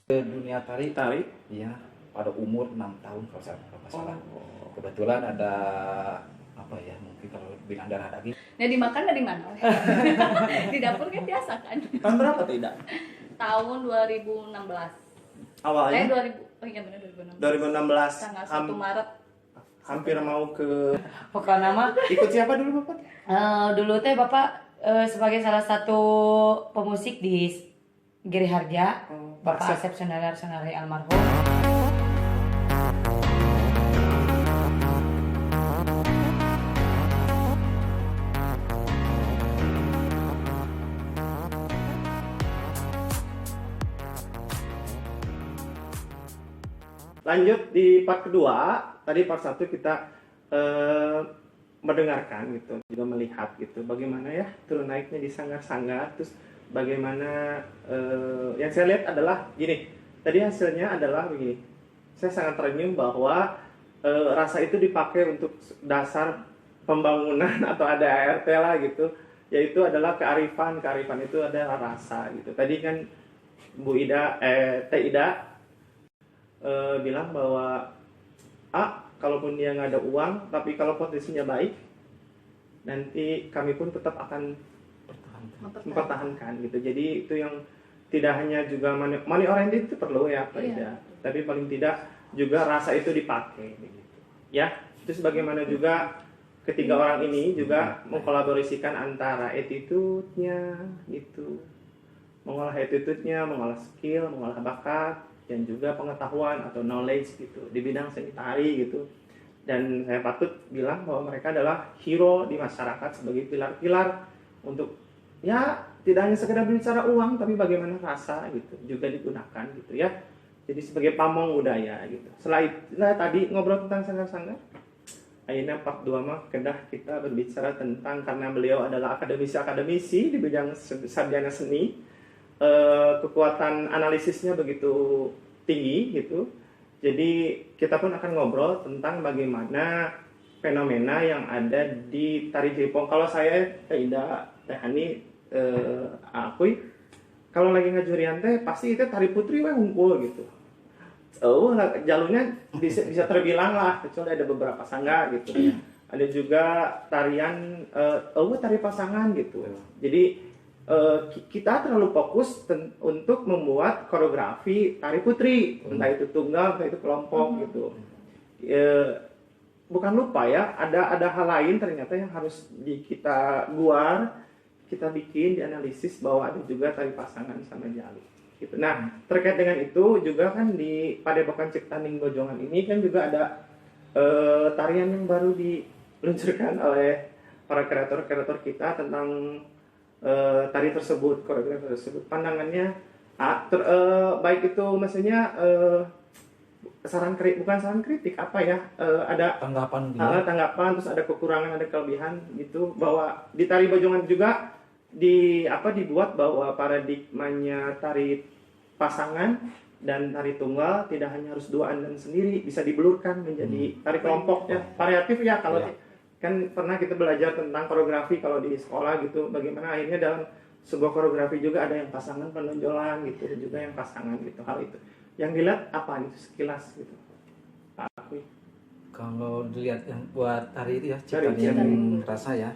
ke dunia tari, Tari. ya pada umur 6 tahun kalau saya nggak salah. Oh. Kebetulan ada apa ya, mungkin kalau bilang darah daging. Nah dimakan dari mana? Di dapur kan biasa kan. Tahun berapa tidak? Tahun 2016. Awalnya 2000, oh iya benar 2016. 2016. Tanggal 1 Maret. Hampir mau ke Pokoknya nama ikut siapa dulu Bapak? dulu teh Bapak sebagai salah satu pemusik di Giri Harja, Bapak Asep Senari almarhum. Lanjut di part kedua. Tadi part 1 kita mendengarkan gitu, juga melihat gitu bagaimana ya turun naiknya di sanggar-sanggar, terus bagaimana yang saya lihat adalah gini. Tadi hasilnya adalah begini. Saya sangat terenyuh bahwa rasa itu dipakai untuk dasar pembangunan atau ada ART lah gitu, yaitu adalah kearifan itu adalah rasa gitu. Tadi kan Bu Ida Teh Ida bilang bahwa kalaupun dia nggak ada uang, tapi kalau potensinya baik, nanti kami pun tetap akan mempertahankan gitu. Jadi itu yang tidak hanya juga money oriented itu perlu ya Pak Ida, tapi paling tidak juga rasa itu dipakai gitu. Ya, terus bagaimana juga ketiga orang ini juga mengkolaborasikan antara attitude-nya gitu, mengolah attitude-nya, mengolah skill, mengolah bakat, dan juga pengetahuan atau knowledge gitu di bidang seni tari gitu. Dan saya patut bilang bahwa mereka adalah hero di masyarakat sebagai pilar-pilar untuk ya tidak hanya sekedar bicara uang, tapi bagaimana rasa gitu juga digunakan gitu ya. Jadi sebagai pamong budaya gitu. Selain tadi ngobrol tentang sanggar-sanggar, akhirnya part 2 mah kedah kita berbicara tentang, karena beliau adalah akademisi di bidang sarjana seni, kekuatan analisisnya begitu tinggi gitu. Jadi kita pun akan ngobrol tentang bagaimana fenomena yang ada di tari Jaipong. Kalau saya tidak Teh Hani akui, kalau lagi ngajurian teh pasti itu tari putri we ngumpul gitu. Jalurnya bisa terbilang lah, kecuali ada beberapa sanggar gitu. Ada juga tarian tari pasangan gitu. Jadi kita terlalu fokus untuk membuat koreografi tari putri, entah itu tunggal, entah itu kelompok gitu. Bukan lupa ya, ada hal lain ternyata yang harus kita kita bikin, dianalisis bahwa ada juga tari pasangan sama jalur. Gitu. Nah, terkait dengan itu juga kan di Padepokan Ciptaning Bojongan ini kan juga ada tarian yang baru diluncurkan oleh para kreator-kreator kita tentang tari tersebut, koreografi tersebut. Pandangannya baik itu maksudnya bukan saran kritik apa ya, ada tanggapan, terus ada kekurangan, ada kelebihan gitu, bahwa di tari Bojongan juga dibuat bahwa paradigmanya tari pasangan dan tari tunggal tidak hanya harus duaan dan sendiri, bisa dibelurkan menjadi tari kelompok ya, variatif ya. Kalau kan pernah kita belajar tentang koreografi kalau di sekolah gitu, bagaimana akhirnya dalam sebuah koreografi juga ada yang pasangan penonjolan gitu, dan juga yang pasangan gitu. Hal itu yang dilihat apa gitu sekilas gitu Pak Akui. Kalau dilihat yang buat tari itu ya, Ciptaning rasa ya.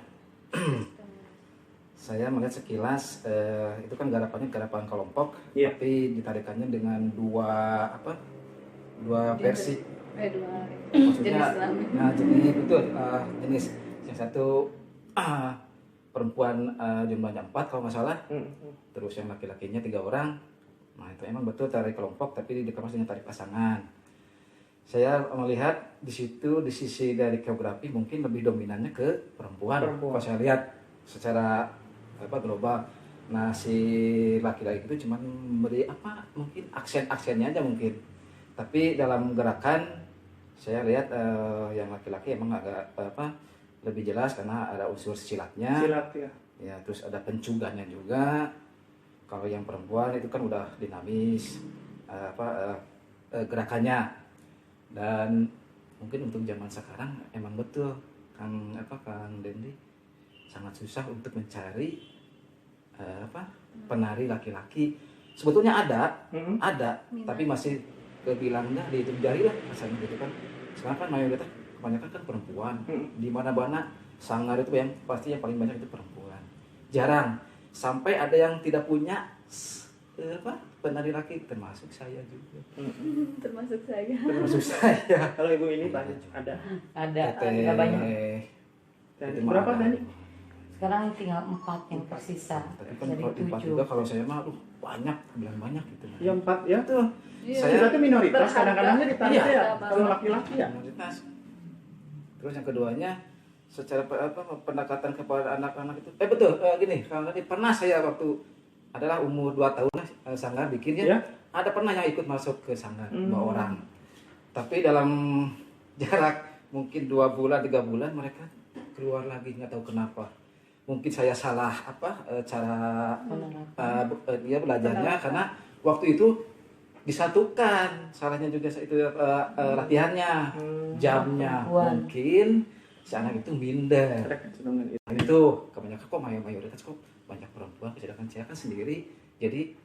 Saya melihat sekilas itu kan garapan kelompok, tapi ditarikannya dengan dua versi. Maksudnya, jenis betul, jenis yang satu perempuan jumlahnya 4 kalau nggak salah, terus yang laki-lakinya 3 orang. Nah itu emang betul tari kelompok, tapi dikemas dengan tari pasangan. Saya melihat di situ, di sisi dari koreografi mungkin lebih dominannya ke perempuan. Kalau saya lihat secara global. Nah si laki-laki itu cuma memberi mungkin aksennya aja mungkin. Tapi dalam gerakan saya lihat yang laki-laki emang agak lebih jelas karena ada unsur silatnya. Silat ya. Ya, terus ada pencugahnya juga. Kalau yang perempuan itu kan udah dinamis gerakannya. Dan mungkin untuk zaman sekarang emang betul Kang Dendi sangat susah untuk mencari penari laki-laki sebetulnya ada, Mm-mm. Minat. tapi masih kebilangnya dihitung jari lah rasanya gitu kan. Sekarang kan mayoritas kebanyakan kan perempuan. Di mana-mana sanggar itu yang pasti yang paling banyak itu perempuan. Jarang sampai ada yang tidak punya penari laki, termasuk saya juga. Termasuk saya. Termasuk saya. Kalau ibu ini banyak ada. Ada, Teteh. nggak banyak. Dan Itu berapa mah ada. Dani? Sekarang tinggal 4 yang tersisa Tapi kan dari kalau di 4 7. juga kalau saya mah banyak, bilang banyak gitu. Ya 4 ya. Tuh. Iya. Saya Berarti minoritas Berharga. kadang-kadangnya ditarik Iya. ya. Kalau laki-laki ya. Minoritas. Terus yang keduanya secara pendekatan kepada anak-anak itu betul gini, kalau tadi pernah saya waktu adalah umur 2 tahun lah sanggar bikin ya. Ya. Ada pernah yang ikut masuk ke sanggar 2 Hmm. orang. Tapi dalam jarak mungkin 2 bulan 3 bulan mereka keluar lagi, nggak tahu kenapa. Mungkin saya salah cara dia belajarnya karena waktu itu disatukan, salahnya juga itu latihannya, jamnya. Perempuan. Mungkin si anak itu minder. Ada kecenderungan itu. Nah, itu kebanyakan kok mayoritas kok banyak perempuan, sedangkan saya kan sendiri. Jadi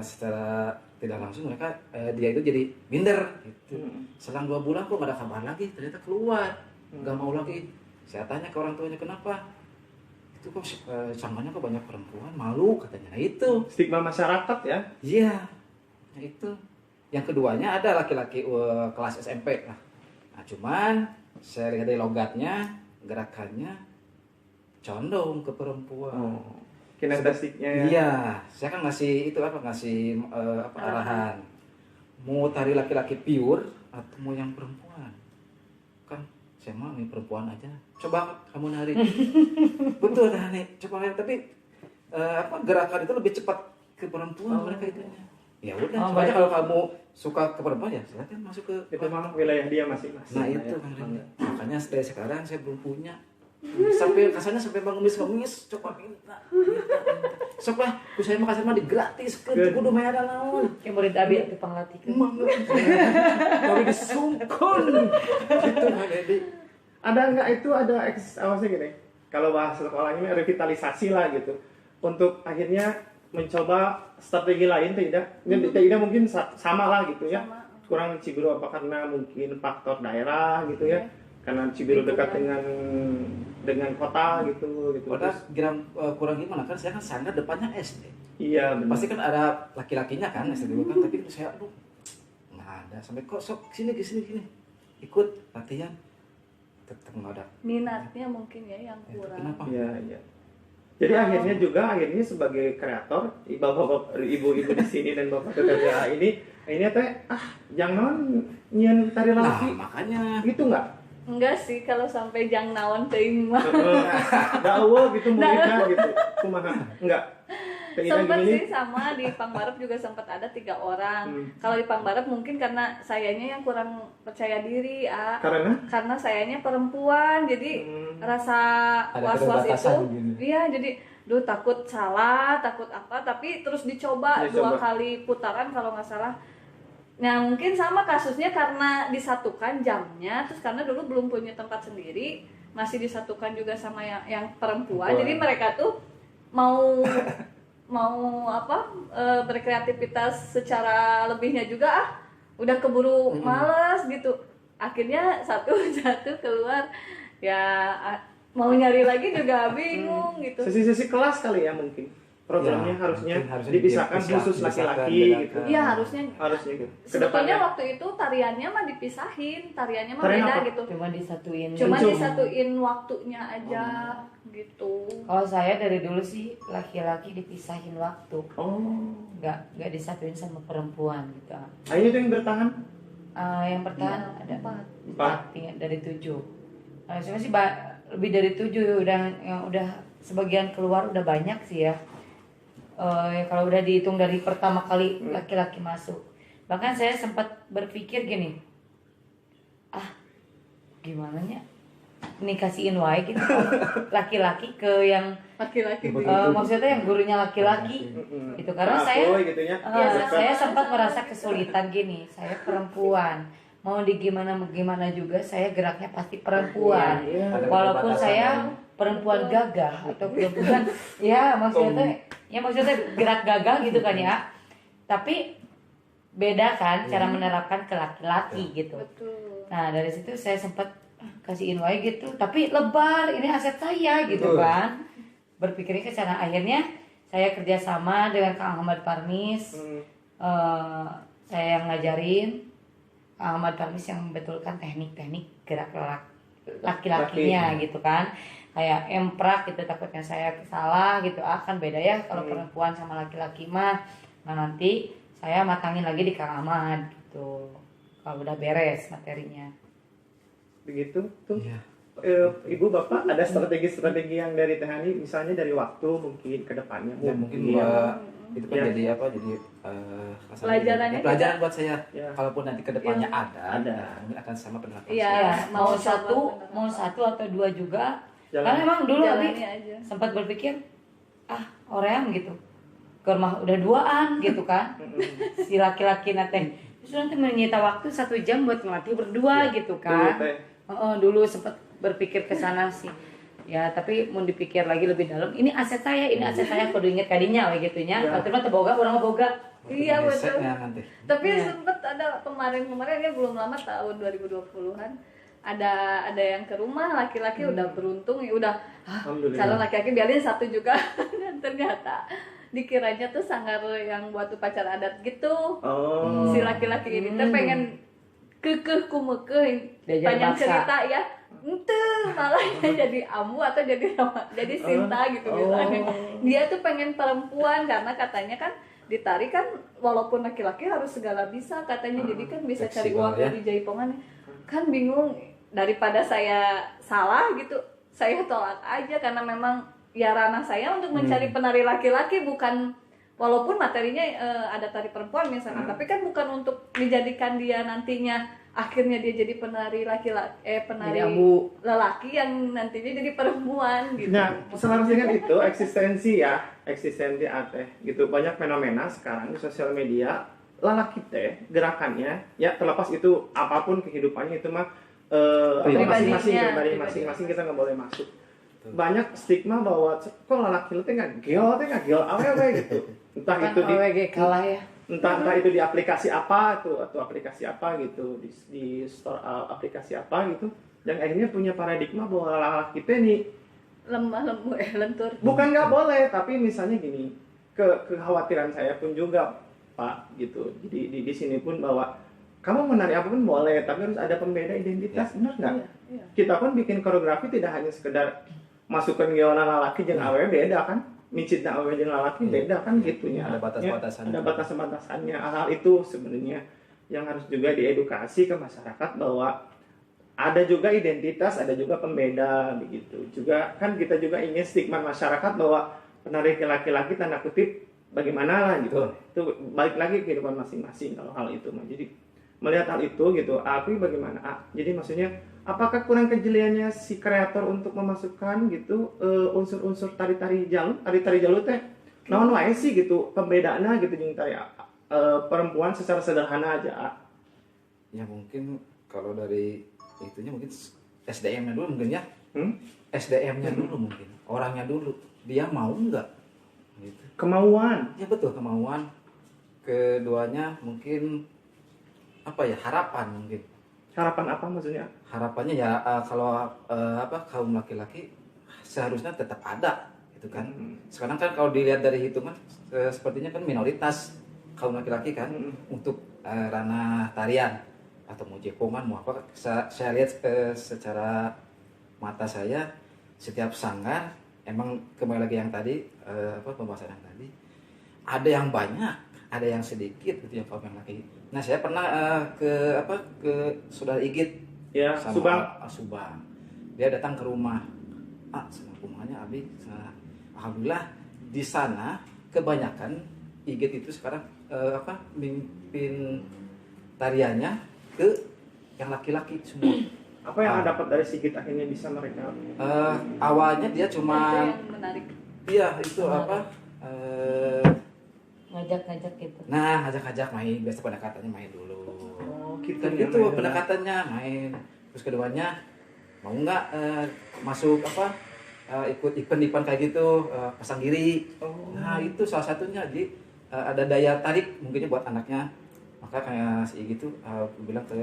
secara tidak langsung mereka dia itu jadi minder gitu. Selang 2 bulan kok nggak ada kabar lagi, ternyata keluar, nggak mau lagi. Saya tanya ke orang tuanya kenapa? Itu kok sanggahnya kok banyak perempuan, malu katanya. Nah, itu. Stigma masyarakat ya. Iya. Nah, itu. Yang keduanya ada laki-laki kelas SMP lah. Nah, cuman saya lihat dari logatnya, gerakannya condong ke perempuan. Kinestesiknya. Iya, saya kan ngasih arahan. Mau tari laki-laki pure atau mau yang perempuan? Kan saya mau nih perempuan aja. Coba kamu nari. Betul dah nih. Coba lihat tapi gerakan itu lebih cepat ke perempuan mereka itu. Ya udah, soalnya kalau kamu suka ke perempuan ya silakan masuk ke Itu memang wilayah dia masing-masing. Nah itu kan Rindy. Makanya dari sekarang saya belum punya. Sampai kasarnya sampai mengemis coba minta. Sok lah, ku saya mah kasar mah gratis ke kudu mah ada naon. Kayak murid abi itu panglatih. Kami disungkun. Gitu kan Edi. Ada nggak itu ada awasnya gini? Kalau bahasa sekolahnya revitalisasi lah gitu. Untuk akhirnya mencoba strategi lain tidak? Tidak mungkin sama lah gitu ya. Sama. Kurang Cibiru apa karena mungkin faktor daerah gitu ya? Karena Cibiru dekat dengan kota gitu. Padahal kurang gimana kan saya kan sanggar depannya SD. Iya benar. Pasti kan ada laki-lakinya kan SD dulu kan, tapi saya nggak ada. Sampai kok sok sini ikut latihan tetap nggak ada. Minatnya mungkin ya yang kurang. Kenapa? Iya. Jadi akhirnya sebagai kreator, bapak-bapak, ibu-ibu di sini dan bapak tetangga ini teh jangan nyian tari Nah laki. makanya Gitu nggak? Enggak sih kalau sampai jang naon teuing mah. Dakwah gitu muridnya gitu. Kumaha? Enggak. Sempat sih sama di Pangbarep juga sempat ada 3 orang. Kalau di Pangbarep mungkin karena sayanya yang kurang percaya diri, karena sayanya perempuan, jadi rasa ada was-was itu, keterbatasan gitu. iya jadi takut salah, takut apa, tapi terus dicoba 2 kali putaran kalau nggak salah. Nah mungkin sama kasusnya karena disatukan jamnya, terus karena dulu belum punya tempat sendiri, masih disatukan juga sama yang perempuan, jadi mereka tuh mau berkreativitas secara lebihnya juga udah keburu males gitu, akhirnya satu keluar ya mau nyari lagi juga bingung gitu. Sesi kelas kali ya mungkin programnya Ya, harusnya harusnya dipisahkan khusus laki-laki gitu. Iya harusnya gitu. sebetulnya waktu itu tariannya mah dipisahin, tariannya mah Tarian beda apa? gitu, Cuma disatuin. cuma disatuin waktunya aja gitu. Kalau saya dari dulu sih laki-laki dipisahin waktu, Oh. nggak disatuin sama perempuan gitu. Akhirnya itu yang bertahan. Yang bertahan ada 4 dari 7. Saya sih lebih dari 7 udah sebagian keluar udah banyak sih ya. Kalau udah dihitung dari pertama kali laki-laki masuk, bahkan saya sempat berpikir gini, gimana nya nih kasihin wae gitu laki-laki ke yang Laki-laki maksudnya yang gurunya laki-laki itu karena saya gitu ya. saya sempat merasa kesulitan gini, saya perempuan mau di gimana juga saya geraknya pasti perempuan, Iya. walaupun saya perempuan gagah atau perempuan ya maksudnya Ya maksudnya gerak gagah gitu kan ya. Tapi beda kan cara menerapkan ke laki-laki gitu. Betul. Nah dari situ saya sempat kasihin wae gitu. Tapi lebar ini aset saya gitu kan. Berpikirnya ke sana, akhirnya saya kerjasama dengan Kang Ahmad Parmis. Saya yang ngajarin Kang Ahmad Parmis yang membetulkan teknik-teknik gerak laki-lakinya gitu kan. Kayak emprak gitu, takutnya saya salah gitu. Kan beda ya kalau perempuan sama laki-laki mah. Nah nanti saya matangin lagi di Kang Ahmad gitu. Kalau udah beres materinya. Begitu tuh. Iya. Ibu bapak ada strategi-strategi yang dari Teh Hani, misalnya dari waktu mungkin ke depannya. Ya mungkin itu kan jadi apa? Jadi pelajaran buat saya. Ya. Kalaupun nanti kedepannya ada, mungkin akan sama penerapan Iya. saya. Mau satu atau dua juga. Karena emang dulu Abi sempat berpikir orang gitu ke rumah udah duaan gitu kan. Si laki-laki nanti terus nanti menyita waktu 1 jam buat ngelatih berdua gitu kan. Dulu sempat berpikir ke sana sih. Ya, tapi mau dipikir lagi lebih dalam. Ini aset saya kudu inget kadinya we gitunya. Kalau mah teboga urang boga. Iya betul. Nanti. Tapi sempet ada kemarin ya belum lama tahun 2020-an ada yang ke rumah laki-laki udah beruntung ya udah calon laki-laki biarin 1 juga dan ternyata dikiranya tuh sanggar yang buat upacara adat gitu. Si laki-laki ini tuh pengen kekeh kumekeh panjang cerita ya. Malah jadi ambu atau jadi Sinta gitu misalnya. Dia tuh pengen perempuan karena katanya kan ditari kan walaupun laki-laki harus segala bisa katanya, jadi kan bisa cari uang dari jaipongan. Kan bingung, daripada saya salah gitu saya tolak aja karena memang ya ranah saya untuk mencari penari laki-laki, bukan walaupun materinya ada tari perempuan misalnya, tapi kan bukan untuk dijadikan dia nantinya akhirnya dia jadi penari penari lelaki yang nantinya jadi perempuan gitu. Nah, selaras dengan itu eksistensi teh gitu, banyak fenomena sekarang di sosial media lelaki teh gerakannya ya, terlepas itu apapun kehidupannya itu mah masing-masing kita nggak boleh masuk. Banyak stigma bahwa kok lelaki teh nggak gel awewe gitu. Entah itu di kalah ya. Entah itu di aplikasi apa atau aplikasi apa gitu, di store aplikasi apa gitu, yang akhirnya punya paradigma bahwa lelaki kita nih lentur. Bukan nggak boleh, tapi misalnya gini, kekhawatiran saya pun juga Pak gitu. Jadi di sini pun bahwa kamu menari apapun boleh, tapi harus ada pembeda identitas, benar nggak? Iya. Kita pun bikin koreografi tidak hanya sekedar masukkan geonan lelaki jeung awewe, beda kan? Micitna awewe jeung lalaki beda kan gitunya. Ada batas-batasannya. Ada batas-batasannya. Hal itu sebenarnya yang harus juga diedukasi ke masyarakat bahwa ada juga identitas, ada juga pembeda begitu. Juga kan kita juga ingin stigma masyarakat bahwa penari laki-laki tanda kutip bagaimana lah gitu. Itu balik lagi kehidupan masing-masing kalau hal itu mah. Jadi melihat hal itu gitu, aku bagaimana? Jadi maksudnya apakah kurang kejeliannya si kreator untuk memasukkan gitu unsur-unsur tari-tari jalur teh naon wae sih gitu pembedaannya gitu jeung tari perempuan secara sederhana aja. Ya mungkin kalau dari itunya mungkin SDM-nya dulu mungkin ya. SDM-nya dulu mungkin. Orangnya dulu. Dia mau enggak? Gitu. Kemauan. Ya betul, kemauan. Keduanya mungkin harapan mungkin. Harapan apa maksudnya? Harapannya ya kalau kaum laki-laki seharusnya tetap ada gitu kan. Sekarang kan kalau dilihat dari hitungan sepertinya kan minoritas kaum laki-laki kan untuk ranah tarian atau mau jepongan mau apa. Saya lihat secara mata saya setiap sanggar emang kembali lagi yang tadi pembahasan yang tadi ada yang banyak, ada yang sedikit gitu yang kaum yang laki. Nah saya pernah ke saudara Igit ya, Subang. Dia datang ke rumah. Sama rumahnya Abi. Alhamdulillah di sana kebanyakan Igit itu sekarang mimpin tariannya ke yang laki-laki semua. Apa yang dapat dari Sigit akhirnya bisa mereka? Awalnya dia cuma yang menarik. Iya itu ngajak gitu. Nah, ngajak main, biasa pendekatannya main dulu. Gitu kan ya, itu main pendekatannya main. Terus keduanya mau nggak masuk ikut event-event kayak gitu, pasang diri. Nah itu salah satunya. Jadi ada daya tarik mungkinnya buat anaknya. Maka kayak si gitu bilang ke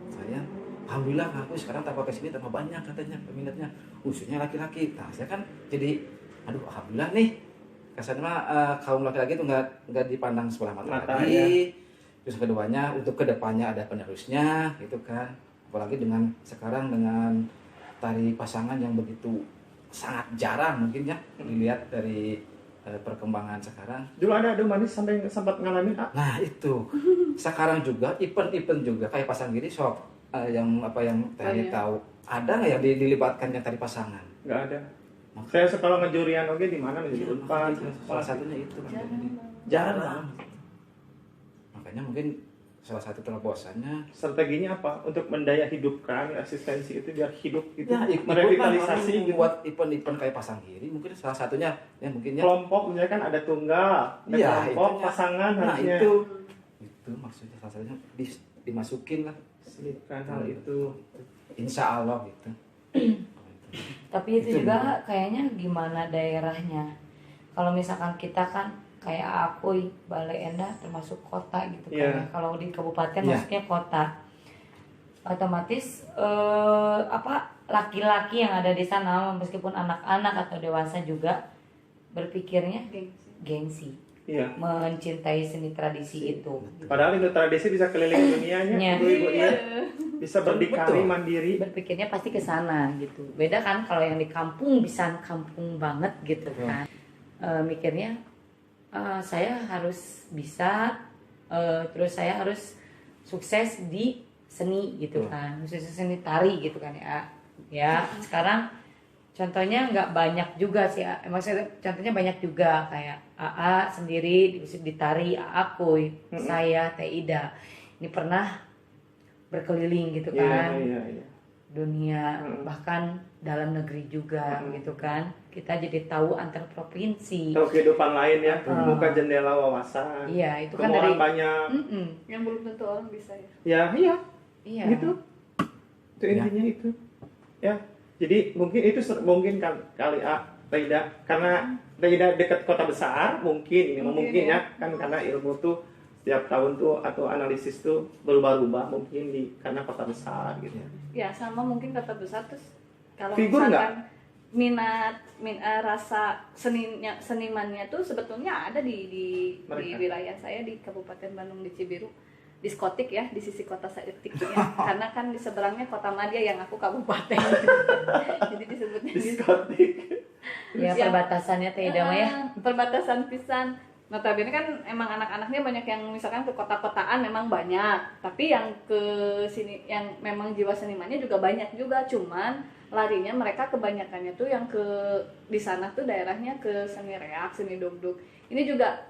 saya, alhamdulillah aku sekarang tambah kesini tambah banyak katanya peminatnya, khususnya laki-laki. Nah saya kan jadi aduh alhamdulillah nih, kesannya kaum laki-laki itu nggak dipandang sebelah mata lagi ya. Terus keduanya untuk kedepannya ada penerusnya gitu kan, apalagi dengan sekarang dengan tari pasangan yang begitu sangat jarang mungkin ya dilihat dari perkembangan sekarang. Dulu ada adu manis sampai sempat ngalamin Nah itu sekarang juga event-event juga kayak pasang diri sok yang tadi tahu ada nggak yang dilibatkan yang tadi pasangan? Nggak ada. Saya sekolah ngejurian oke di mana menjadi Unpad. Salah satunya itu kan. Jarang. Makanya mungkin salah satu terobosannya Strateginya apa untuk mendaya hidupkan asistensi itu biar hidup gitu, ya, merevitalisasi gitu. buat event-event kayak pasang diri mungkin salah satunya ya mungkin ya. Kelompok misalnya kan ada tunggal, ada Iya, kelompok itunya. pasangan Nah harusnya. itu maksudnya salah satunya dimasukin lah. Selipkan hal itu. Insya Allah gitu. Tapi itu juga kayaknya gimana daerahnya. Kalau misalkan kita kan kayak aku Balai Endah termasuk kota gitu kan. Yeah. Kalau di kabupaten Yeah. maksudnya kota. Otomatis laki-laki yang ada di sana meskipun anak-anak atau dewasa juga berpikirnya gengsi. Iya. Mencintai seni tradisi itu. Padahal itu tradisi bisa keliling dunianya, Iya. ibu-ibu ya. Bisa berdikari Betul. mandiri. Berpikirnya pasti ke sana gitu. Beda kan kalau yang di kampung bisa kampung banget gitu kan. Mikirnya saya harus bisa terus saya harus sukses di seni gitu kan. Khususnya seni tari gitu kan ya. Ya, sekarang contohnya nggak banyak juga sih. Maksudnya contohnya banyak juga kayak AA sendiri di tari, AA Kuy, saya Teh Ida. Ini pernah berkeliling gitu kan. Iya. Dunia bahkan dalam negeri juga gitu kan. Kita jadi tahu antar provinsi. Tahu kehidupan lain ya, buka jendela wawasan. Iya, itu kan Ketemu dari orang banyak. Yang belum tentu orang bisa ya. Ya, iya. Iya. Gitu. Itu intinya itu. Ya. Jadi mungkin itu mungkin kali tidak karena tidak dekat kota besar mungkin ini mungkin ya kan karena ilmu tuh setiap tahun tuh atau analisis tuh berubah-ubah mungkin karena kota besar gitu. Ya sama mungkin kata besar terus kalau Figur misalkan minat rasa senimannya tuh sebetulnya ada di wilayah saya di Kabupaten Bandung di Cibiru, diskotik ya di sisi kota Saeutik ya. Karena kan di seberangnya kota Madia yang aku kabupaten. Jadi disebutnya Diskotik. Ya perbatasannya Teh Ida mah ya. Perbatasan pisan. Notabene kan emang anak-anaknya banyak yang misalkan ke kota-kotaan memang banyak, tapi yang ke sini yang memang jiwa senimannya juga banyak juga, cuman larinya mereka kebanyakannya tuh yang ke di sana tuh daerahnya ke seni reak, seni dogdog. Ini juga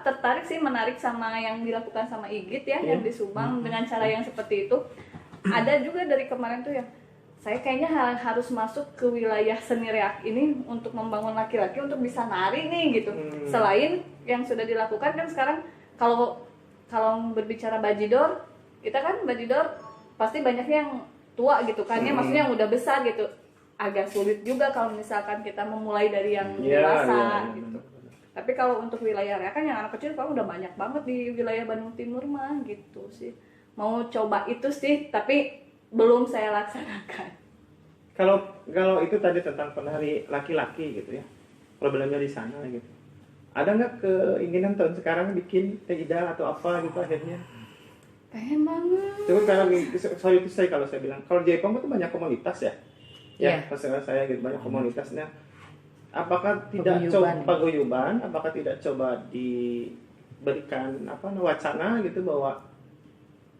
tertarik sih, menarik sama yang dilakukan sama Igit ya, yang di Subang dengan cara yang seperti itu. Ada juga dari kemarin tuh yang saya kayaknya harus masuk ke wilayah seni reak ini untuk membangun laki-laki untuk bisa nari nih gitu. Selain yang sudah dilakukan kan sekarang kalau berbicara bajidor, kita kan bajidor pasti banyaknya yang tua gitu kan ya, maksudnya yang udah besar gitu. Agak sulit juga kalau misalkan kita memulai dari yang dewasa gitu. Tapi kalau untuk wilayah reak kan yang anak kecil kan udah banyak banget di wilayah Bandung Timur mah gitu sih. Mau coba itu sih, tapi belum saya laksanakan. Kalau itu tadi tentang penari laki-laki gitu ya, problemnya di sana gitu. Ada nggak keinginan tahun sekarang bikin Teh Ida atau apa gitu akhirnya? Pengen banget. Coba kalau saya bilang, kalau Jaipong itu banyak komunitas ya. Ya, masalah saya gitu banyak komunitasnya. Apakah tidak coba paguyuban? Apakah tidak coba diberikan wacana gitu bahwa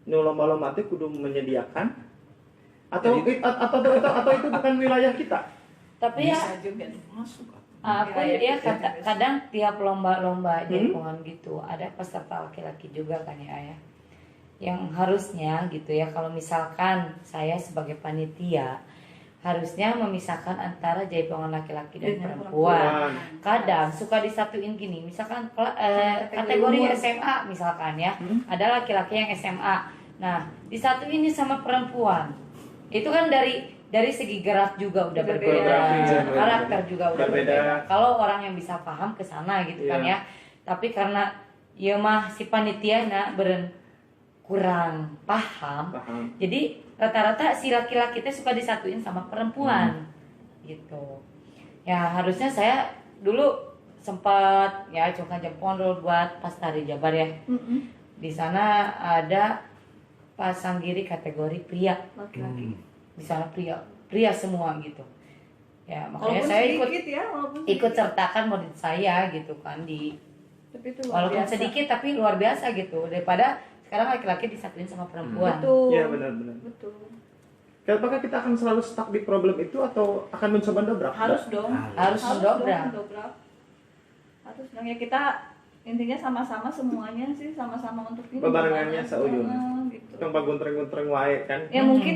nu lomba-lomba itu kudu menyediakan atau itu bukan wilayah kita? Tapi ya juga Masuk. aku ya kadang tiap lomba-lomba jaipongan gitu ada peserta laki-laki juga kan ya. Yang harusnya gitu ya, kalau misalkan saya sebagai panitia harusnya memisahkan antara jaipongan laki-laki dan perempuan. Kadang suka disatuin gini, misalkan kategori SMA misalkan ya, ada laki-laki yang SMA. Nah, disatuin ini sama perempuan. Itu kan dari dari segi gerak juga udah berbeda, Koreografi, ya, karakter juga udah berbeda. berbeda. Kalau orang yang bisa paham ke sana gitu kan Iya. ya. Tapi karena ya mah si panitiana beren kurang paham, jadi rata-rata si laki-laki teh suka disatuin sama perempuan gitu. Ya harusnya saya dulu sempat ya coba jempol buat pas tari Jabar ya. Di sana ada pasang giri kategori pria. Laki-laki. Di sana pria semua gitu. Ya makanya Walaupun saya sedikit ya, walaupun ikut sedikit. sertakan model saya gitu kan di Tapi itu luar walaupun biasa. sedikit tapi luar biasa gitu daripada sekarang laki-laki disatuin sama perempuan. Betul. Iya benar-benar. Betul. Apakah kita akan selalu stuck di problem itu atau akan mencoba dobrak? Harus dong. Harus mendobrak. mendobrak. Harus dong ya, kita intinya sama-sama semuanya sih, sama-sama untuk ini. Bebarengannya semuanya. sauyun. Gitu. Yang paguntreng-guntreng wae kan. Ya mungkin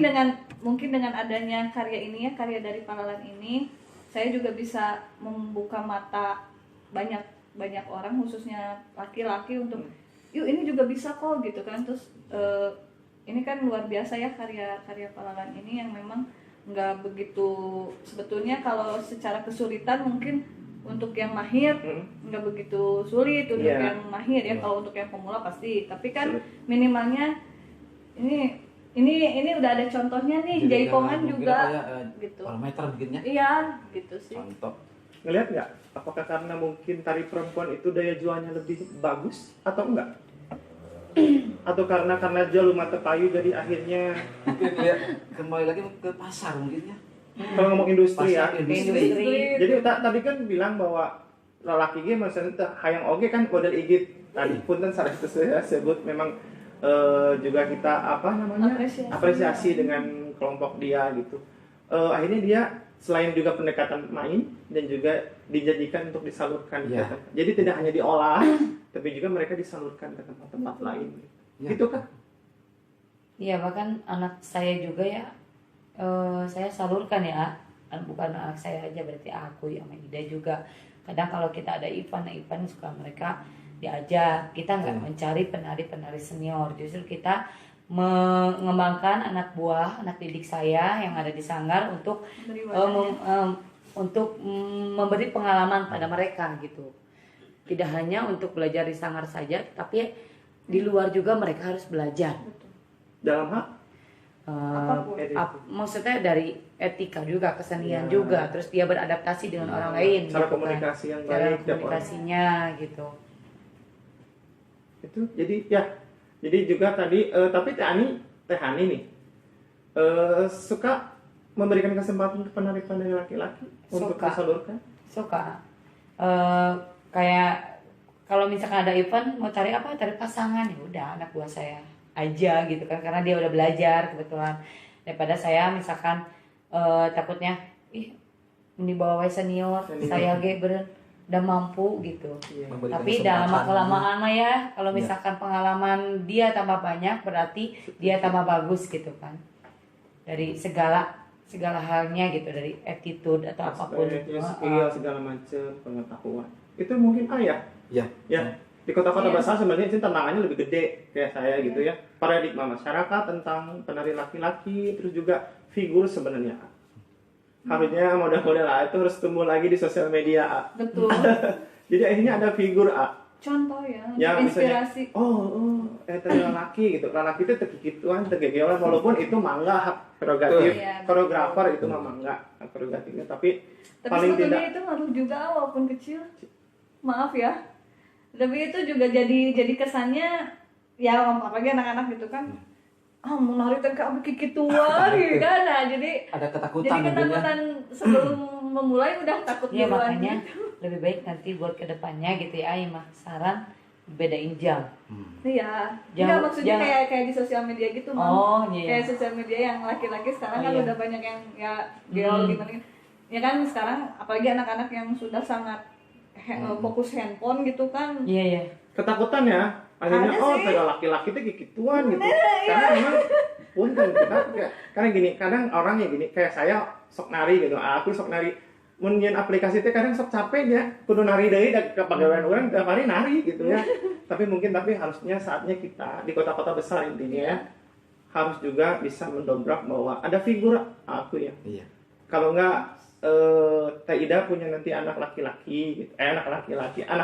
dengan adanya karya ini ya, karya dari Palalan ini, saya juga bisa membuka mata banyak orang khususnya laki-laki untuk yuk ini juga bisa kok gitu kan. Terus ini kan luar biasa ya karya Palalan ini yang memang nggak begitu, sebetulnya kalau secara kesulitan mungkin untuk yang mahir nggak begitu sulit, untuk Iya. yang mahir ya, kalau untuk yang pemula pasti, tapi kan minimalnya ini udah ada contohnya nih, Jadi jaipongan mungkin juga apa ya, gitu. parameter bikinnya Iya gitu sih. contoh. Ngelihat nggak? Apakah karena mungkin tari perempuan itu daya jualnya lebih bagus atau enggak? Atau karena jual mata payu jadi akhirnya Mungkin lihat kembali lagi ke pasar mungkin ya. kalau ngomong industri ya. Pasar industri. Jadi tadi kan bilang bahwa lelaki ge maksudnya teh hayang oge kan model igit. Tadi punten sareng itu saya sebut memang juga kita apresiasi dengan kelompok dia gitu. Akhirnya dia selain juga pendekatan main dan juga dijadikan untuk disalurkan. Ya. Gitu. Jadi tidak hanya diolah, tapi juga mereka disalurkan ke tempat-tempat lain. Ya. Gitu kan? Iya bahkan anak saya juga ya saya salurkan ya, bukan anak saya aja berarti aku sama Ida juga. Kadang kalau kita ada event suka mereka diajak, kita nggak mencari penari-penari senior, justru kita mengembangkan anak buah, anak didik saya yang ada di Sanggar untuk memberi pengalaman pada mereka gitu. Tidak hanya untuk belajar di Sanggar saja, tapi di luar juga mereka harus belajar. Dalam hal Maksudnya dari etika juga, kesenian juga, terus dia beradaptasi dengan orang lain. cara gitu komunikasi yang cara baik, tiap orang. komunikasinya gitu. Itu jadi juga tadi tapi Teh Hani nih suka memberikan kesempatan untuk penari-penari laki-laki untuk Suka. disalurkan. Suka kayak kalau misalkan ada event mau cari apa, cari pasangan, ya udah anak buah saya aja gitu kan, karena dia udah belajar kebetulan, daripada saya misalkan takutnya ini bawa senior saya ge beren udah mampu gitu. Memberikan Tapi kesempatan. dalam kelamaan mah ya, kalau misalkan pengalaman dia tambah banyak berarti dia tambah bagus gitu kan, dari segala halnya gitu, dari attitude atau apapun. Skill segala macam, pengetahuan. Itu mungkin ayah. Ya. Di kota-kota Iya. besar sebenarnya itu tantangannya lebih gede kayak saya gitu ya. Paradigma masyarakat tentang penari laki-laki, terus juga figur sebenarnya. Harusnya model-model A itu harus tumbuh lagi di sosial media A. Betul. Jadi akhirnya ada figur A. Contoh ya, Yang misalnya, inspirasi. tadi laki gitu. Laki itu tegigituan, tegegewan, walaupun itu mangga hak prerogatif. Iya, Koreografer itu mah mangga hak prerogatifnya, tapi paling sebetulnya tidak itu ngaruh juga walaupun kecil. Maaf ya. Tapi itu juga jadi kesannya ya, apalagi anak-anak gitu kan. Menarikan kamu kikituan gitu kan. Nah, jadi Ada ketakutan jadi mungkin ya. ketakutan sebelum memulai udah takut Ya duluan. makanya lebih baik nanti buat kedepannya gitu ya, mah saran bedain jam. Iya. Jangan- Enggak, maksudnya jangan- kayak di sosial media gitu, Mam. Oh, iya. Kayak sosial media yang laki-laki sekarang Oh, kan iya. udah banyak yang ya gaul gimana. Ya kan sekarang apalagi anak-anak yang sudah sangat fokus handphone gitu kan. Iya. ketakutan ya. Akhirnya Ada sih. tega laki-laki itu gituan gitu. Karena memang punten kita karena gini, kadang orangnya gini, kayak saya sok nari gitu. Aku sok nari mun nyeun aplikasi teh kadang sok capek ya. Kudu nari deui da kepagawean urang tiap hari nari gitu ya. Tapi harusnya saatnya kita di kota-kota besar intinya ya harus juga bisa mendobrak bahwa ada figur aku ya. Iya. Kalau enggak Teh Ida punya nanti anak laki-laki gitu. Anak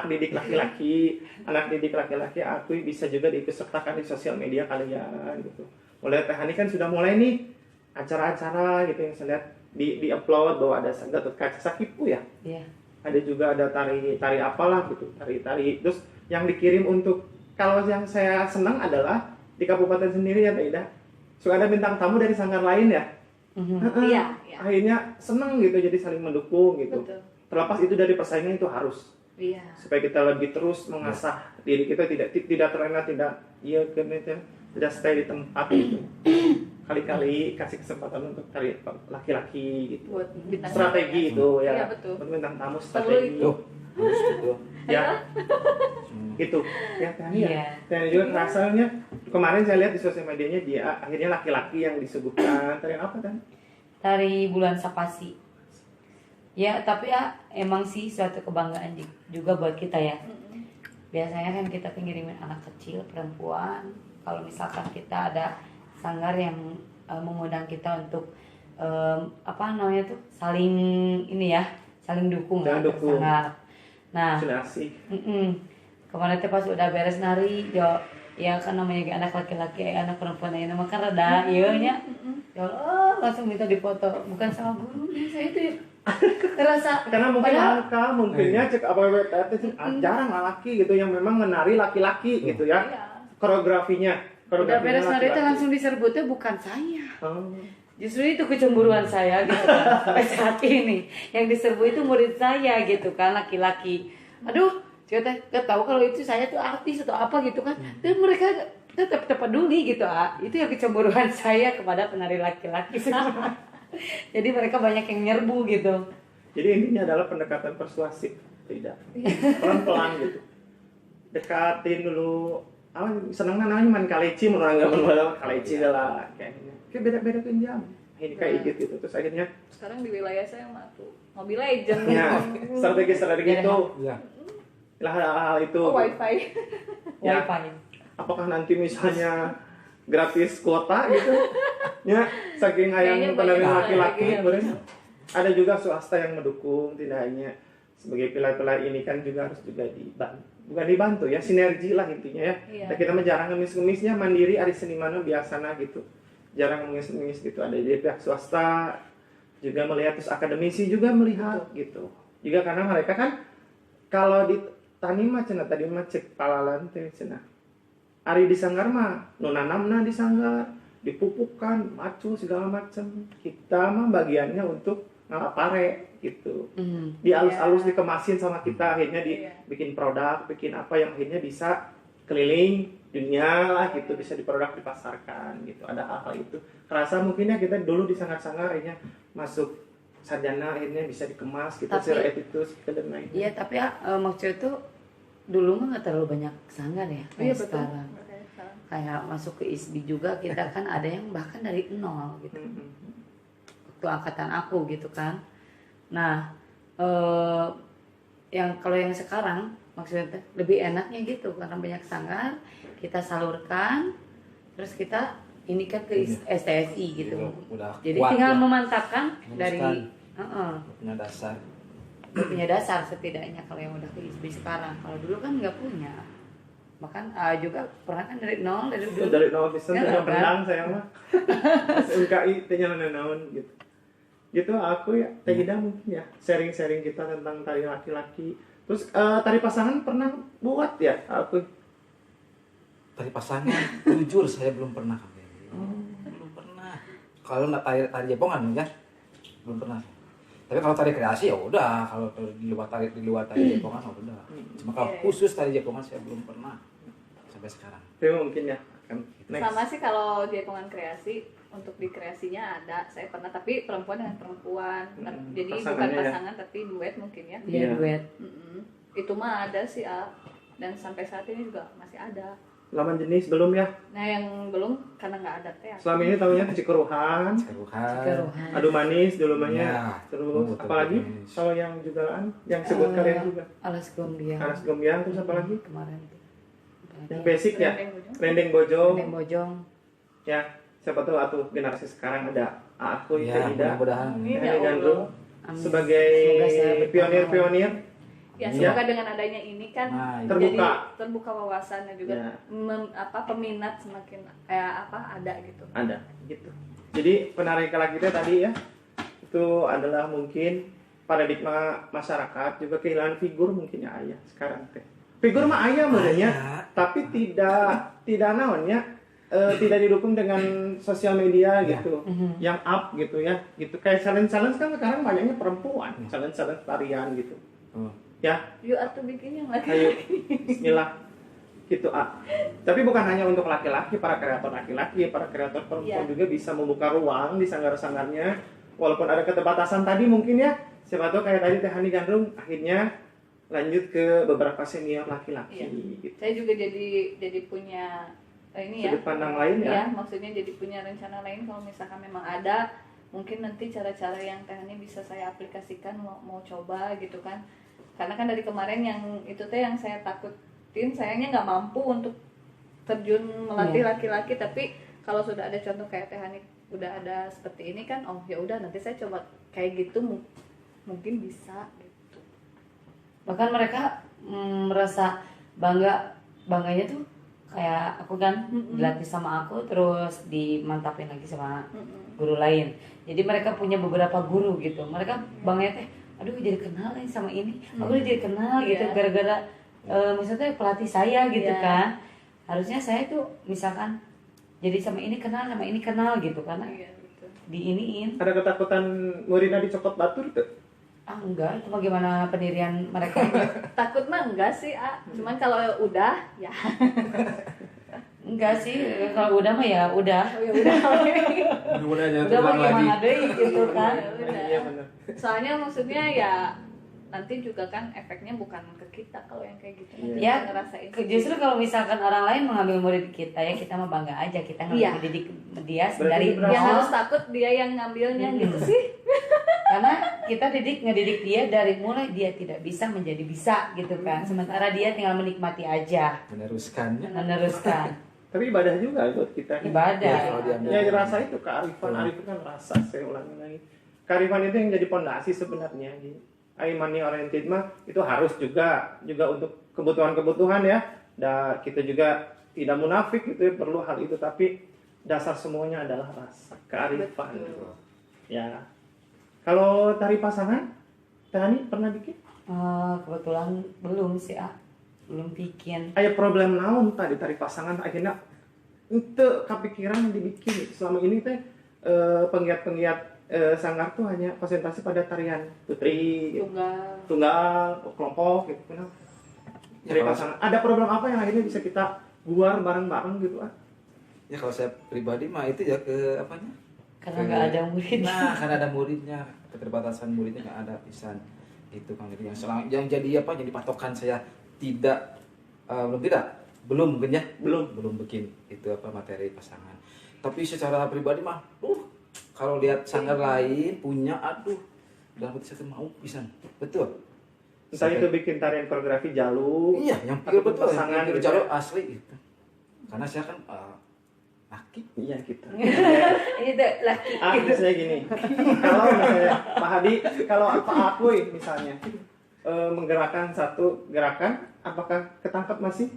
didik laki-laki, aku bisa juga diikutsertakan di sosial media kalian gitu. Mulai Teh Hani kan sudah mulai nih acara-acara gitu yang saya lihat di upload bahwa ada Gatot Kaca Sakipu ya. Iya. Ada juga ada tari apalah gitu, tari terus yang dikirim untuk, kalau yang saya senang adalah di kabupaten sendiri ya Teh Ida, suka ada bintang tamu dari sanggar lain ya. Iya. Akhirnya senang gitu, jadi saling mendukung gitu. Betul. Terlepas itu dari persaingan, itu harus Iya. supaya kita lebih terus mengasah diri kita, tidak terlena, tidak stay di tempat gitu. Kali-kali kasih kesempatan untuk cari laki-laki gitu. Buat bintang Strategi tamu. itu ya. Iya, betul. Untuk bintang tamu strategi. Tuh, harus gitu. Ya. Gitu. Ya kan ya. Iya. Dan juga rasanya kemarin saya lihat di sosial medianya dia akhirnya laki-laki yang disuguhkan. Tari apa kan? Tari Bulan Sapasi. Ya, tapi ya emang sih suatu kebanggaan juga buat kita ya. Biasanya kan kita ngirimin anak kecil, perempuan. Kalau misalkan kita ada sanggar yang mengundang kita untuk apa namanya tuh, saling ini ya, saling dukung lah sanggar. Nah, kemarin tuh pas udah beres nari, ya kan namanya anak laki-laki, anak perempuan aja nama kan rada iya nya. Ya Allah, langsung minta dipoto, bukan sama gurunya, saya itu ya terasa karena mungkin angka mungkinnya cek apa jarang laki gitu yang memang menari laki-laki gitu ya. Koreografinya udah beres nari itu langsung diserbutnya bukan saya. Justru itu kecemburuan saya gitu kan. Sampai saat ini yang diserbu itu murid saya gitu kan, laki-laki. Aduh, saya gak tahu kalau itu saya tuh artis atau apa gitu kan. Dan mereka tetap peduli gitu. Itu yang kecemburuan saya kepada penari laki-laki. Jadi mereka banyak yang nyerbu gitu. Jadi intinya adalah pendekatan persuasif, tidak pelan-pelan gitu. Dekatin dulu. Senangnya namanya main kaleci, menurut kaleci lah kayaknya. Kayak beda-beda jam. Ini kayak gitu. Terus akhirnya sekarang di wilayah saya mah tuh Mobile Legends. Ya, strategi itu. Iya. Lah hal itu. Wifi. Ya. Apakah nanti misalnya gratis kuota gitu? Ya, saking ayam penari laki-laki, ada juga swasta yang mendukung, tidak hanya sebagai pilar-pilar ini kan juga harus juga bukan dibantu ya, sinergi lah intinya ya. Iya. Nah, kita mah jarang ngemis-ngemisnya, mandiri ada seniman biasana gitu, jarang ngemis-ngemis gitu. Ada dari pihak swasta juga melihat, terus akademisi juga melihat gitu. Juga karena mereka kan kalau di tani mah cenah tadi mah cek palalan teh cenah. Ari di sanggar mah nu nanamna di sanggar, dipupukkan, macu segala macam. Kita mah bagiannya untuk ngalapare gitu. Dialus-alus dikemasin sama kita, akhirnya dibikin produk, bikin apa yang akhirnya bisa keliling dunia lah gitu, bisa diproduk, dipasarkan gitu. Ada hal-hal itu. Kerasa mungkinnya kita dulu di sanggar-sanggar akhirnya masuk sarjana akhirnya bisa dikemas gitu, secara etis dan lain-lain. Iya, tapi maksudnya itu dulu mah nggak terlalu banyak sanggar ya, kayak sekarang. Kayak masuk ke ISBI juga kita kan ada yang bahkan dari nol gitu. Waktu angkatan aku gitu kan. Nah, yang kalau yang sekarang maksudnya lebih enaknya gitu karena banyak sanggar, kita salurkan, terus kita ini kan ke STSI gitu. Jadi tinggal memantapkan dari punya dasar. Punya dasar setidaknya kalau yang udah ke ISBI sekarang. Kalau dulu kan nggak punya. Bahkan juga pernah kan dari nol bisa ya, renang saya mah. UKI tanya naon gitu. Gitu aku ya, Teh Ida mungkin ya sharing-sharing kita tentang tari laki-laki. Terus tari pasangan pernah buat ya aku. Tari pasangan, jujur saya belum pernah. Belum pernah. Kalau tari Jepongan kan belum pernah. Tapi kalau tari kreasi ya udah, kalau di luar tari Jepongan ya udah. Cuma kalau khusus tari Jepongan saya belum pernah sampai sekarang. Tapi mungkin ya kan. Sama sih kalau Jepongan kreasi, untuk di kreasinya ada, saya pernah, tapi perempuan dengan perempuan. Jadi bukan pasangan tapi duet mungkin ya. Iya, duet. Itu mah ada sih, dan sampai saat ini juga masih ada. Lawan jenis belum ya? Nah yang belum karena nggak ada teh. Selama ini tahunya Cikeruhan, Adu Manis dulu namanya. Ya. Terus apalagi kalau yang jugalaan yang sebut kalian juga. Alas Gombiang terus apa lagi? Kemarin. Yang basic ya. Rendeng Bojong. Ya. siapa tahu atuh generasi sekarang ada aku itu Ya, tidak mudah-mudahan. Amin, Teh ya Hani Gandrung Amin. sebagai Semoga saya bertambah. pionir-pionir Ya Iya. semoga dengan adanya ini kan Nah, itu. Terbuka. jadi terbuka wawasannya juga Ya. peminat semakin ada gitu. ada gitu. Jadi penarik lagi kita tadi ya itu adalah mungkin paradigma masyarakat juga kehilangan figur mungkin ya ayah sekarang teh. Figur mah ayah modelnya, tapi tidak naonnya tidak didukung dengan sosial media gitu, yang up gitu ya, gitu kayak challenge kan sekarang banyaknya perempuan, challenge tarian gitu, ya. Yuk atuh bikin yang lagi. Ayo, Bismillah, gitu Tapi bukan hanya untuk laki-laki, para kreator laki-laki, para kreator perempuan juga bisa membuka ruang di sanggar-sanggarnya, walaupun ada keterbatasan tadi mungkin ya, siapa tahu kayak tadi Teh Hani Gandrung akhirnya lanjut ke beberapa senior laki-laki. Iya. Gitu. Saya juga jadi punya ini ya. Sudut pandang lain ya. Iya, maksudnya jadi punya rencana lain kalau misalkan memang ada, mungkin nanti cara-cara yang Teh Hani bisa saya aplikasikan mau coba gitu kan. Karena kan dari kemarin yang itu teh yang saya takutin, sayangnya nggak mampu untuk terjun melatih laki-laki, tapi kalau sudah ada contoh kayak Teh Hani udah ada seperti ini kan, oh ya udah nanti saya coba kayak gitu mungkin bisa gitu. Bahkan mereka merasa bangganya tuh kayak aku kan dilatih sama aku terus dimantapin lagi sama guru lain. Jadi mereka punya beberapa guru gitu. Mereka bangganya teh, aduh jadi kenal nih sama ini. Aku udah jadi kenal gitu gara-gara misalnya pelatih saya gitu kan. Harusnya saya tuh misalkan jadi sama ini kenal gitu karena Gitu. diiniin. Ada ketakutan muridnya dicopot batur tuh? Enggak, itu bagaimana pendirian mereka. Takut mah enggak sih, cuman kalau udah ya. Enggak sih, kalau udah mah ya udah. Ya udah. Mudah-mudahan Udah mah terulang lagi. gimana deh gitu kan. Ya udah. Iya benar. Soalnya maksudnya ya nanti juga kan efeknya bukan ke kita kalau yang kayak gitu. Nanti Ya, kita ngerasain. justru kalau misalkan orang lain mengambil murid kita ya kita mah bangga aja kita Iya. ngedidik dia Berarti dari berasa- Yang nol. harus takut dia yang ngambilnya gitu sih. Karena kita ngedidik dia dari mulai dia tidak bisa menjadi bisa gitu kan. Sementara dia tinggal menikmati aja, Meneruskannya. meneruskan Tapi ibadah juga buat kita. ibadah. Kalau diambil. Ya rasa itu kearifan, arifan kan rasa, saya ulangi lagi. Kearifan itu yang jadi pondasi sebenarnya. Money oriented mah itu harus juga untuk kebutuhan-kebutuhan ya. Kita juga tidak munafik gitu ya, perlu hal itu, tapi dasar semuanya adalah rasa, kearifan. Betul. Ya. Kalau tari pasangan, Teh Hani pernah bikin? Kebetulan belum sih, belum bikin. Aya problem naon tadi tari pasangan akhirnya itu kepikiran dibikin. Selama ini teh penggiat-penggiat sanggar tuh hanya konsentrasi pada tarian putri, gitu. Tunggal, kelompok gitu. Kenapa? Tari pasangan. Ada problem apa yang akhirnya bisa kita buar bareng-bareng gitu Ya kalau saya pribadi mah itu ya ke apanya? Karena nggak ada murid. Nah, karena ada muridnya, keterbatasan muridnya nggak ada pisan. Itu kan itu yang jadi apa? Jadi patokan saya belum mungkin ya, belum bikin itu apa materi pasangan. Tapi secara pribadi mah, kalau lihat sanggar lain punya, dalam hati saya tuh mau pisan, betul. Entah itu bikin tarian koreografi jalu. Iya, yang atau betul, pasangan yang gitu. jalur asli itu. Karena saya kan laki. Iya gitu. Ini tuh laki. Misalnya gini, kalau misalnya Pak Hadi, kalau Pak Akui misalnya menggerakkan satu gerakan, apakah ketangkep masih?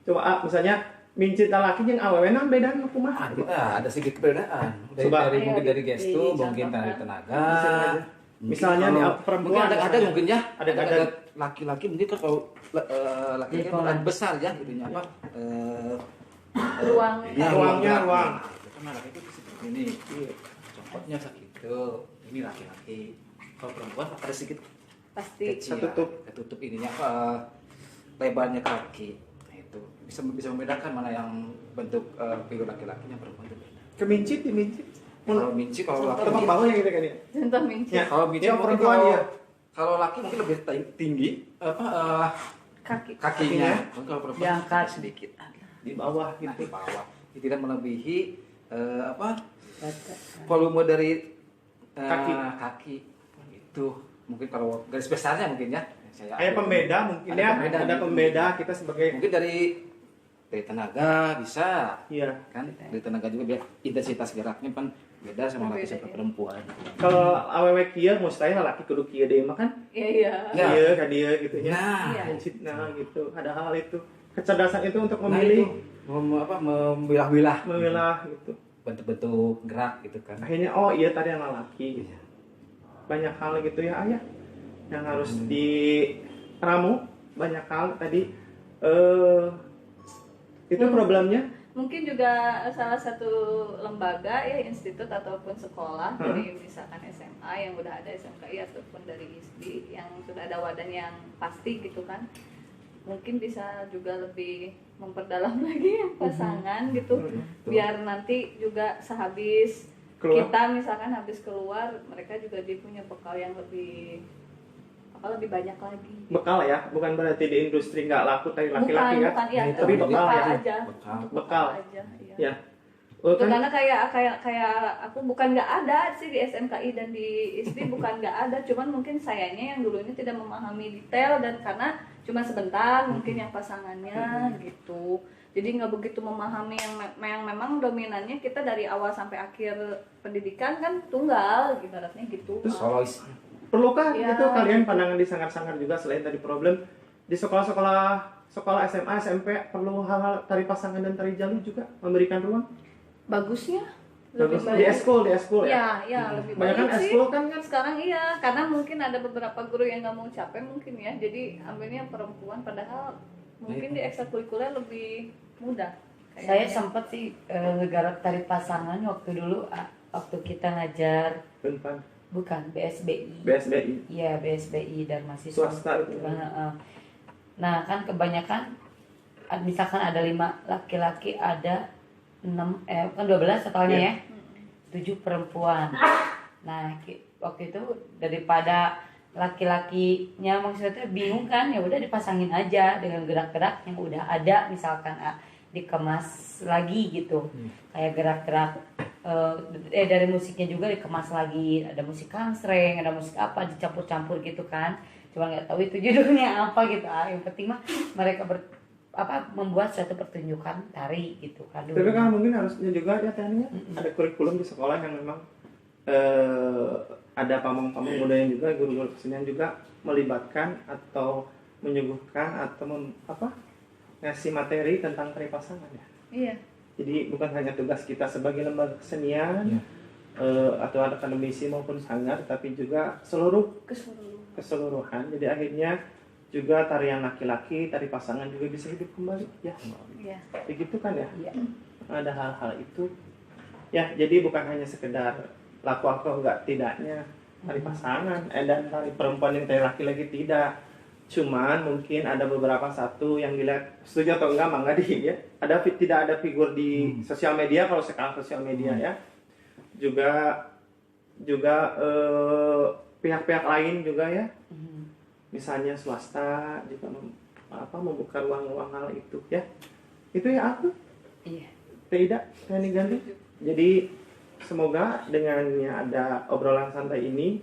Coba misalnya mincit laki yang awewenan beda kumaha? Ada sedikit perbedaan. Coba. Mungkin dari gestu, mungkin dari tenaga. Misalnya Mungkin nih, kalau- perempuan mungkin ada mungkin ya, ada laki-laki mungkin kan kalau laki kan Lingkungan. besar ya, itunya apa? Ruang. Ya, Ruangnya, gerak. ruang. Kan laki itu seperti ini. Copotnya segitu. Ini laki-laki. Kalau perempuan ada sedikit Pasti. kecil. Ketutup. Ketutup ininya lebarnya kaki. Nah, itu bisa membedakan mana yang bentuk figur laki-lakinya, perempuan itu beda. Kemincit, dimincit. Kalau minci, kalau laki Tebak bawah yang gitu kan ya. Contoh mincit. Ya. kalau minci Yang mungkin perempuan kalau ya. kalau laki mungkin lebih tinggi Kaki. kakinya. Mungkin kalau perempuan Diangkat. sedikit Di bawah nah, gitu. di bawah. Ini tidak melebihi volume dari kaki itu. Mungkin kalau garis besarnya mungkin ya. Kayak pembeda mungkin Ada ya. pembeda Ada gitu. pembeda kita sebagai Mungkin dari dari tenaga bisa Iya. kan, dari tenaga juga biar intensitas geraknya kan beda sama laki sama perempuan. Kalau awewe kieu mustahil laki kudu kieu deui mah kan. Iya. Ya. Iya kan dia gitu ya. Nah, Iya. Nah gitu. Ada hal itu. Kecerdasan itu untuk nah memilih, itu memilah-milah memilah gitu. bentuk-bentuk gerak gitu kan. Akhirnya oh iya tadi yang laki. Iya. Banyak hal gitu ya ayah yang harus diramu, banyak hal tadi itu problemnya. Mungkin juga salah satu lembaga ya, institut ataupun sekolah, dari misalkan SMA yang udah ada SMKI ataupun dari ISB yang sudah ada wadah yang pasti gitu kan, mungkin bisa juga lebih memperdalam lagi yang pasangan gitu, biar nanti juga sehabis Keluar. kita misalkan habis keluar, mereka juga dia punya bekal yang lebih lebih banyak lagi. Bekal ya, bukan berarti di industri nggak laku tadi laki-laki ya. Bukan, iya, Nah, itu tapi bekal ya. aja. Bekal. aja, iya. Ya. Oh, Tuh, kan karena kayak aku bukan nggak ada sih di SMKI dan di ISB, bukan nggak ada, cuman mungkin sayangnya yang dulunya tidak memahami detail dan karena cuma sebentar mungkin yang pasangannya gitu. Jadi nggak begitu memahami yang memang dominannya kita dari awal sampai akhir pendidikan kan tunggal ibaratnya gitu. Terus Solois. perlukah Ya, gitu kalian gitu. pandangan di sangar-sangar juga selain tadi problem di sekolah SMA SMP perlu hal-hal tari pasangan dan tari jalu juga memberikan ruang? Bagusnya Bagus lebih di baik. eskul ya. Ya, lebih Banyak kan baik sih. eskul kan Sekarang iya, karena mungkin ada beberapa guru yang nggak mau capek mungkin ya, jadi ambilnya perempuan, padahal mungkin di ekstrakurikuler lebih mudah. Saya kayaknya. sempat sih ngegarap tari pasangan waktu dulu waktu kita ngajar Benpan bukan BSBI. BSBI Iya, BSBI dan masih swasta itu. Nah, kan kebanyakan misalkan ada 5 laki-laki, ada 6 kan 12 totalnya ya. 7 perempuan. Nah, waktu itu daripada laki-lakinya maksudnya bingung kan, ya udah dipasangin aja dengan gerak-gerak yang udah ada, misalkan dikemas lagi gitu. Kayak gerak-gerak dari musiknya juga dikemas lagi, ada musik kangsreng, ada musik apa dicampur-campur gitu kan. Cuma nggak tahu itu judulnya apa gitu. Yang penting mah mereka membuat suatu pertunjukan tari gitu kan. Tapi kan mungkin harusnya juga ya tekniknya ada kurikulum di sekolah yang memang ada pamong-pamong budaya juga, guru-guru kesenian juga melibatkan atau menyuguhkan atau ngasih materi tentang tari pasangan ya. Iya. Jadi bukan hanya tugas kita sebagai lembaga kesenian atau akademisi maupun sanggar, tapi juga seluruh keseluruhan. Jadi akhirnya juga tarian laki-laki, tari pasangan juga bisa hidup kembali ya. Iya. Begitu kan ya? Iya. Ada hal-hal itu. Ya, jadi bukan hanya sekedar laku atau enggak tidaknya tari pasangan dan tari perempuan yang tari laki-laki tidak. Cuman mungkin ada beberapa satu yang dilihat setuju atau enggak mangga di ya. Tidak ada figur di sosial media kalau sekarang sosial media ya. Juga pihak-pihak lain juga ya. Misalnya swasta juga membuka ruang-ruang hal itu ya. Itu ya aku. Iya. Tidak ganti. Jadi semoga dengannya ada obrolan santai ini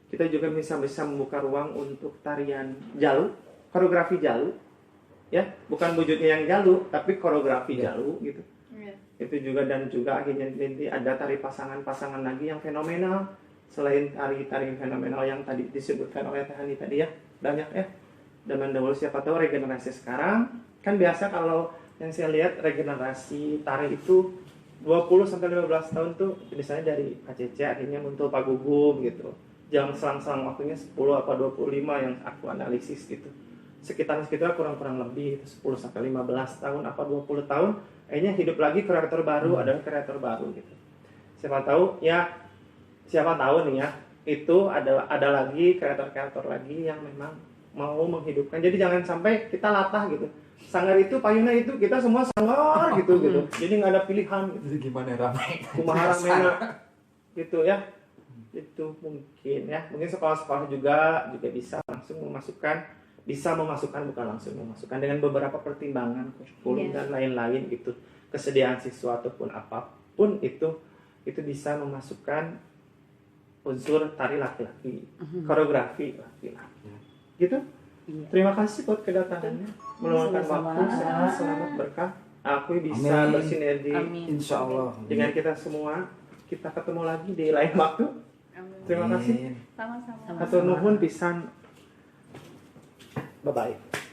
kita juga bisa membuka ruang untuk tarian jalu, koreografi jalu. Ya, bukan wujudnya yang jalu, tapi koreografi jalu gitu. Iya. Itu juga dan juga akhirnya nanti ada tari pasangan-pasangan lagi yang fenomenal selain tari-tari fenomenal yang tadi disebutkan oleh Teh Hani tadi ya. Banyak ya. Zaman dahulu siapa tahu regenerasi sekarang kan biasa kalau yang saya lihat regenerasi tari itu 20 sampai 15 tahun tuh misalnya dari ACC akhirnya muncul Pak Gugum gitu. Jam selang-selang waktunya 10 apa 25 yang aku analisis gitu. Sekitar kurang lebih 10 sampai 15 tahun apa 20 tahun akhirnya hidup lagi kreator baru, ada kreator baru gitu. Siapa tahu nih ya, itu ada lagi kreator-kreator lagi yang memang mau menghidupkan. Jadi jangan sampai kita latah gitu. Sanggar itu, payuna itu, kita semua sanggar gitu. Jadi nggak ada pilihan gitu. Jadi gimana ramai? Kumaha ramena gitu ya. Itu mungkin ya. Mungkin sekolah-sekolah juga bisa langsung memasukkan bukan langsung memasukkan dengan beberapa pertimbangan kurikulum dan lain-lain gitu. Kesediaan siswa ataupun apapun itu bisa memasukkan unsur tari laki-laki, koreografi laki-laki. Gitu. Terima kasih buat kedatangannya, meluangkan waktu, selamat berkah. aku bisa Amin. bersinergi Amin. Insya Allah. dengan kita semua. Kita ketemu lagi di lain waktu. Amin. Terima kasih. Amin. Sama-sama. Hatur nuhun pisan. Bye bye.